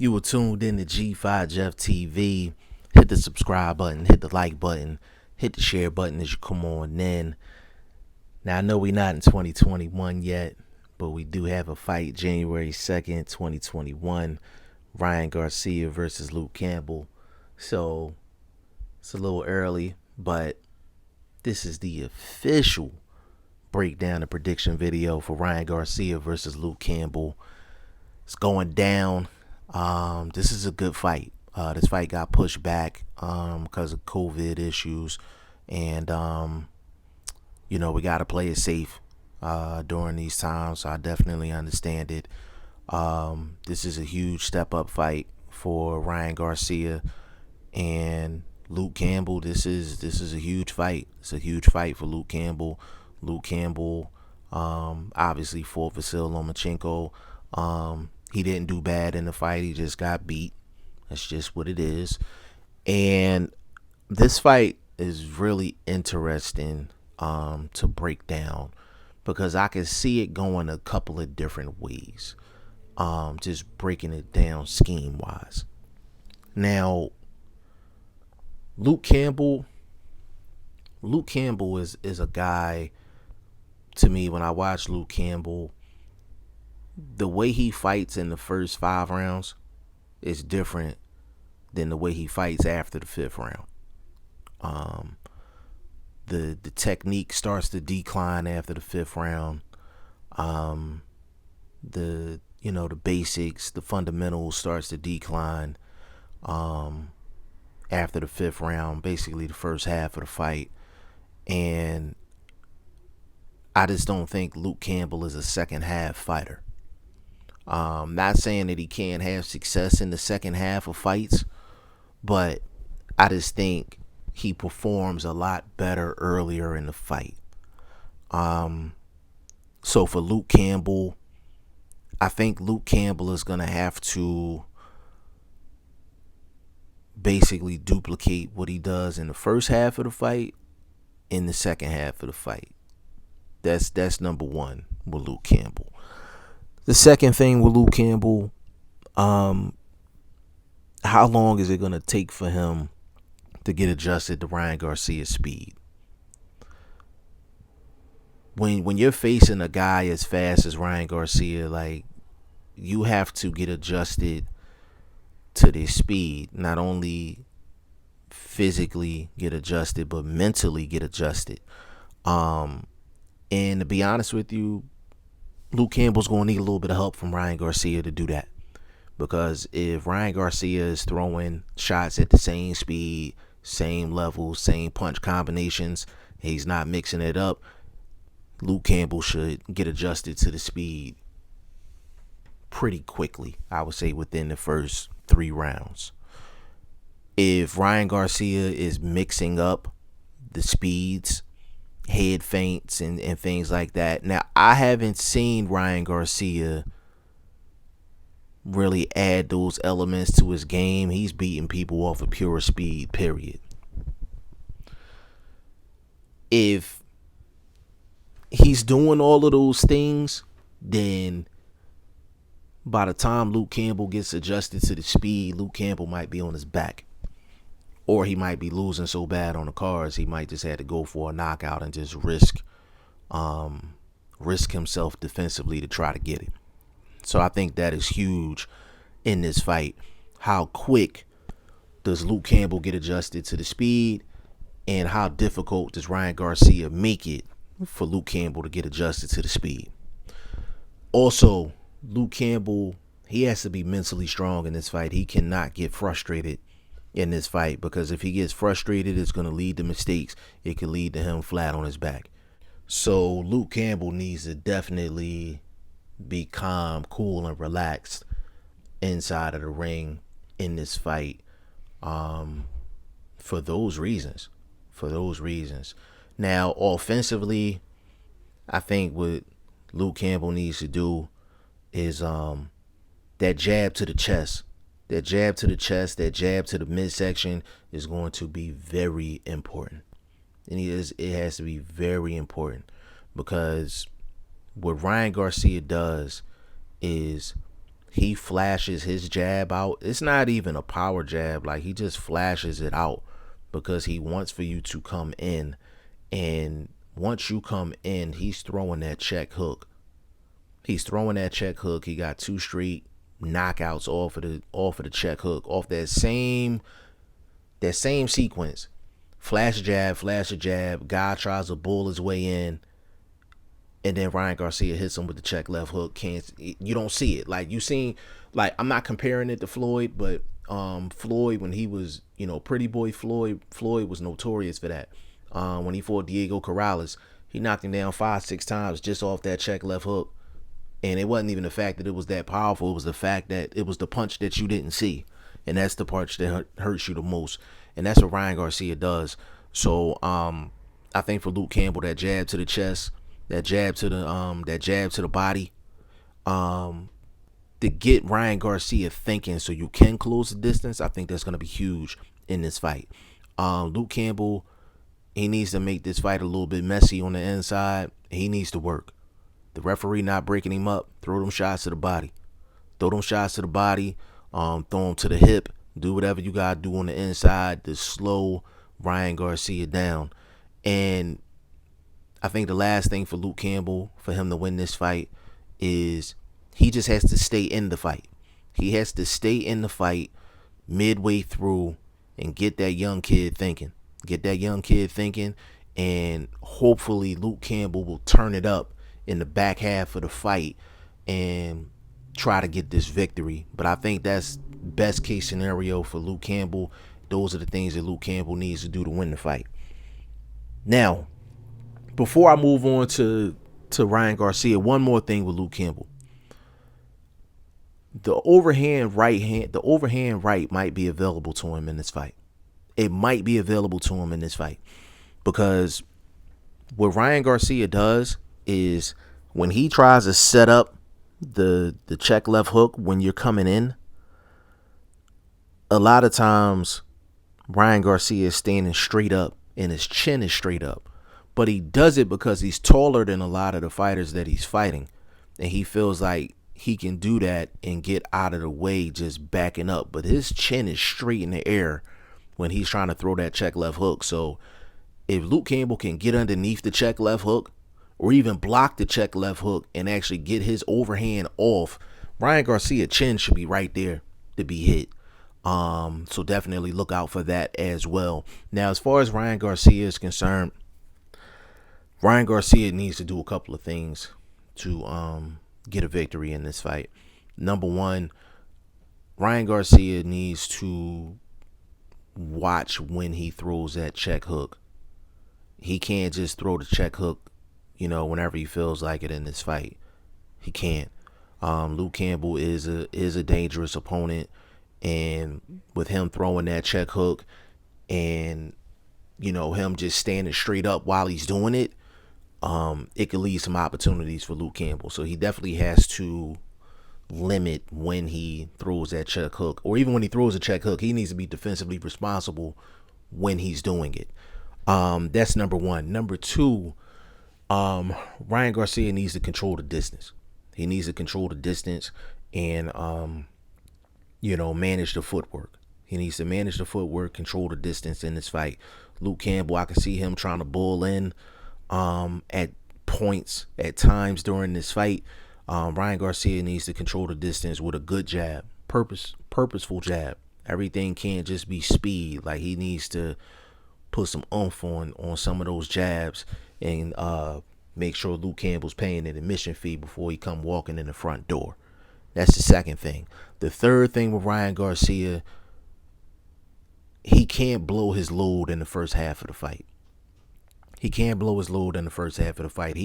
You were tuned in to G5 Jeff TV. Hit the subscribe button, hit the like button, hit the share button as you come on in. Now, I know we're not in 2021 yet, but we do have a fight January 2nd, 2021. Ryan Garcia versus Luke Campbell. So, it's a little early, but this is the official breakdown and prediction video for Ryan Garcia versus Luke Campbell. It's going down. This is a good fight. This fight got pushed back because of COVID issues, and we got to play it safe during these times. So I definitely understand it. This is a huge step up fight for Ryan Garcia and Luke Campbell. This is a huge fight. It's a huge fight for Luke Campbell. Luke Campbell obviously fought Vasyl Lomachenko. He didn't do bad in the fight. He just got beat. That's just what it is. And this fight is really interesting to break down because I can see it going a couple of different ways. Just breaking it down scheme wise. Now, Luke Campbell is a guy, to me, when I watch Luke Campbell, the way he fights in the first 5 rounds is different than the way he fights after the 5th round. The technique starts to decline after the 5th round. The basics, the fundamentals starts to decline after the 5th round, basically the first half of the fight. And I just don't think Luke Campbell is a second half fighter. Not saying that he can't have success in the second half of fights, but I just think he performs a lot better earlier in the fight. So for Luke Campbell, I think Luke Campbell is going to have to basically duplicate what he does in the first half of the fight in the second half of the fight. That's number one with Luke Campbell. The second thing with Luke Campbell, how long is it going to take for him to get adjusted to Ryan Garcia's speed? When you're facing a guy as fast as Ryan Garcia, like, you have to get adjusted to their speed. Not only physically get adjusted, but mentally get adjusted. And to be honest with you, Luke Campbell's going to need a little bit of help from Ryan Garcia to do that. Because if Ryan Garcia is throwing shots at the same speed, same level, same punch combinations, he's not mixing it up, Luke Campbell should get adjusted to the speed pretty quickly. I would say within the first 3 rounds. If Ryan Garcia is mixing up the speeds, head feints and things like that. Now, I haven't seen Ryan Garcia really add those elements to his game. He's beating people off of pure speed, period. If he's doing all of those things, then by the time Luke Campbell gets adjusted to the speed, Luke Campbell might be on his back. Or he might be losing so bad on the cards, he might just have to go for a knockout and just risk himself defensively to try to get it. So I think that is huge in this fight. How quick does Luke Campbell get adjusted to the speed, and how difficult does Ryan Garcia make it for Luke Campbell to get adjusted to the speed? Also, Luke Campbell, he has to be mentally strong in this fight. He cannot get frustrated in this fight, because if he gets frustrated, it's going to lead to mistakes. It could lead to him flat on his back. So Luke Campbell needs to definitely be calm, cool, and relaxed inside of the ring in this fight, for those reasons. Now, offensively, I think what Luke Campbell needs to do is that jab to the chest. That jab to the chest, that jab to the midsection is going to be very important. And it has to be very important, because what Ryan Garcia does is he flashes his jab out. It's not even a power jab. Like, he just flashes it out because he wants for you to come in. And once you come in, he's throwing that check hook. He got 2 straight knockouts off of the check hook, off that same sequence. Flash a jab. Guy tries to bull his way in, and then Ryan Garcia hits him with the check left hook. You don't see it. Like, you seen, like, I'm not comparing it to Floyd, but Floyd, when he was, pretty boy Floyd was notorious for that. When he fought Diego Corrales, he knocked him down 5-6 times just off that check left hook. And it wasn't even the fact that it was that powerful. It was the fact that it was the punch that you didn't see. And that's the part that hurts you the most. And that's what Ryan Garcia does. So I think for Luke Campbell, that jab to the chest, that jab to the body, to get Ryan Garcia thinking so you can close the distance, I think that's going to be huge in this fight. Luke Campbell, he needs to make this fight a little bit messy on the inside. He needs to work. The referee not breaking him up. Throw them shots to the body. Throw them to the hip. Do whatever you got to do on the inside to slow Ryan Garcia down. And I think the last thing for Luke Campbell, for him to win this fight, is he just has to stay in the fight. He has to stay in the fight midway through and get that young kid thinking. And hopefully Luke Campbell will turn it up in the back half of the fight and try to get this victory. But I think that's best case scenario for Luke Campbell. Those are the things that Luke Campbell needs to do to win the fight. Now, before I move on to Ryan Garcia, one more thing with Luke Campbell. The overhand right might be available to him in this fight. It might be available to him in this fight because what Ryan Garcia does is when he tries to set up the check left hook when you're coming in, a lot of times Ryan Garcia is standing straight up and his chin is straight up. But he does it because he's taller than a lot of the fighters that he's fighting. And he feels like he can do that and get out of the way just backing up. But his chin is straight in the air when he's trying to throw that check left hook. So if Luke Campbell can get underneath the check left hook or even block the check left hook and actually get his overhand off, Ryan Garcia's chin should be right there to be hit. So definitely look out for that as well. Now, as far as Ryan Garcia is concerned, Ryan Garcia needs to do a couple of things to get a victory in this fight. Number one, Ryan Garcia needs to watch when he throws that check hook. He can't just throw the check hook, whenever he feels like it in this fight. He can't. Luke Campbell is a dangerous opponent, and with him throwing that check hook and him just standing straight up while he's doing it, it could leave some opportunities for Luke Campbell. So he definitely has to limit when he throws that check hook, or even when he throws a check hook, he needs to be defensively responsible when he's doing it. That's number one. Number two, Ryan Garcia needs to control the distance. He needs to control the distance and manage the footwork. He needs to manage the footwork, control the distance in this fight. Luke Campbell, I can see him trying to bull in at points, at times during this fight. Ryan Garcia needs to control the distance with a good jab, purposeful jab. Everything can't just be speed. Like, he needs to put some oomph on some of those jabs and make sure Luke Campbell's paying an admission fee before he come walking in the front door. That's the second thing. The third thing with Ryan Garcia, he can't blow his load in the first half of the fight. He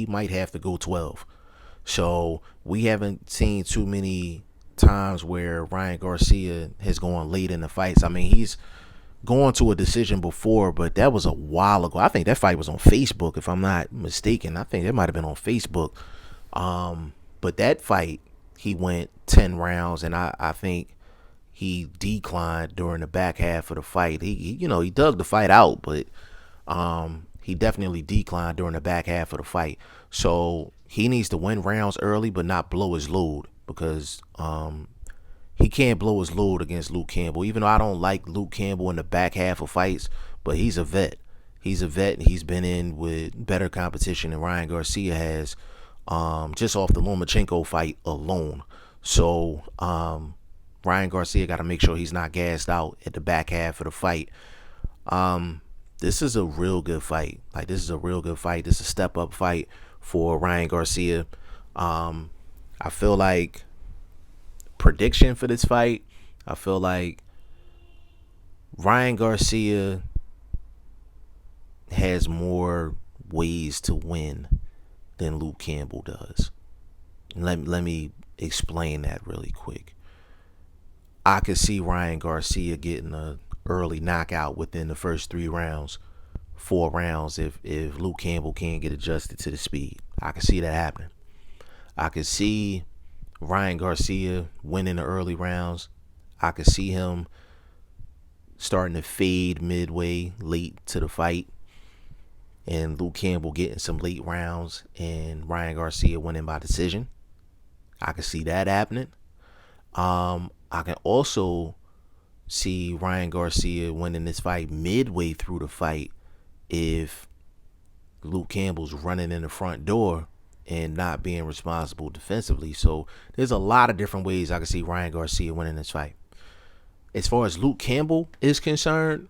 might have to go 12. So we haven't seen too many times where Ryan Garcia has gone late in the fights. I mean, he's gone to a decision before, but that was a while ago. I think that fight was on Facebook, if I'm not mistaken. I think it might have been on Facebook. But that fight, he went 10 rounds, and I think he declined during the back half of the fight. He dug the fight out, but he definitely declined during the back half of the fight. So he needs to win rounds early, but not blow his load, because he can't blow his load against Luke Campbell. Even though I don't like Luke Campbell in the back half of fights, but he's a vet. He's a vet, and he's been in with better competition than Ryan Garcia has, just off the Lomachenko fight alone. So Ryan Garcia got to make sure he's not gassed out at the back half of the fight. This is a real good fight. Like, this is a real good fight. This is a step-up fight for Ryan Garcia. I feel like prediction for this fight, I feel like Ryan Garcia has more ways to win than Luke Campbell does. Let me explain that really quick. I could see Ryan Garcia getting a early knockout within the first 4 rounds if Luke Campbell can't get adjusted to the speed. I could see that happening. I could see Ryan Garcia winning the early rounds. I could see him starting to fade midway late to the fight, and Luke Campbell getting some late rounds and Ryan Garcia winning by decision. I could see that happening. I can also see Ryan Garcia winning this fight midway through the fight if Luke Campbell's running in the front door and not being responsible defensively. So there's a lot of different ways I can see Ryan Garcia winning this fight. As far as Luke Campbell is concerned,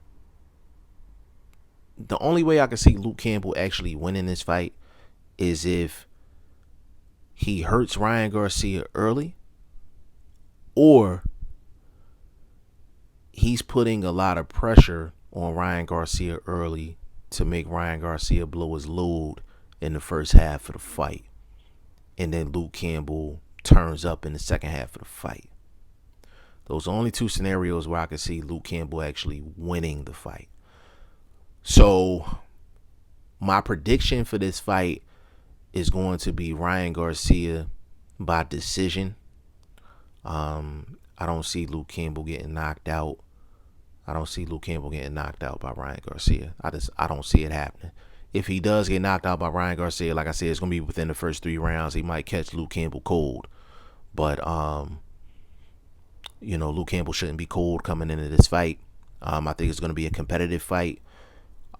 the only way I can see Luke Campbell actually winning this fight is if he hurts Ryan Garcia early, or he's putting a lot of pressure on Ryan Garcia early to make Ryan Garcia blow his load in the first half of the fight, and then Luke Campbell turns up in the second half of the fight. Those are only 2 scenarios where I can see Luke Campbell actually winning the fight. So my prediction for this fight is going to be Ryan Garcia by decision. I don't see Luke Campbell getting knocked out. I don't see Luke Campbell getting knocked out by Ryan Garcia. I don't see it happening. If he does get knocked out by Ryan Garcia, like I said, it's going to be within the first 3 rounds. He might catch Luke Campbell cold. But, Luke Campbell shouldn't be cold coming into this fight. I think it's going to be a competitive fight.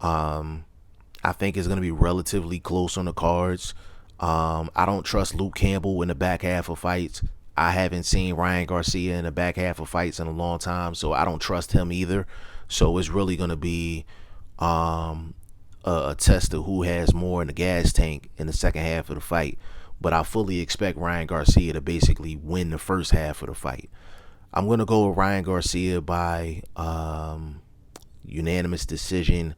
I think it's going to be relatively close on the cards. I don't trust Luke Campbell in the back half of fights. I haven't seen Ryan Garcia in the back half of fights in a long time, so I don't trust him either. So it's really going to be a test of who has more in the gas tank in the second half of the fight. But I fully expect Ryan Garcia to basically win the first half of the fight. I'm going to go with Ryan Garcia by unanimous decision.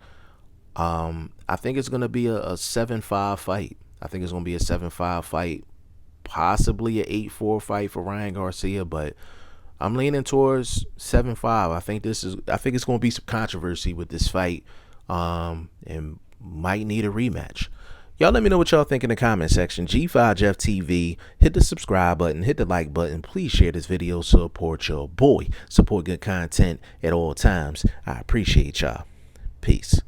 I think it's going to be a 7-5 fight. I think it's going to be a 7-5 fight, possibly an 8-4 fight for Ryan Garcia, but I'm leaning towards 7-5. I think it's going to be some controversy with this fight, and might need a rematch. Y'all let me know what y'all think in the comment section. G5 Jeff TV. Hit the subscribe button. Hit the like button. Please share this video. Support your boy. Support good content at all times. I appreciate y'all. Peace.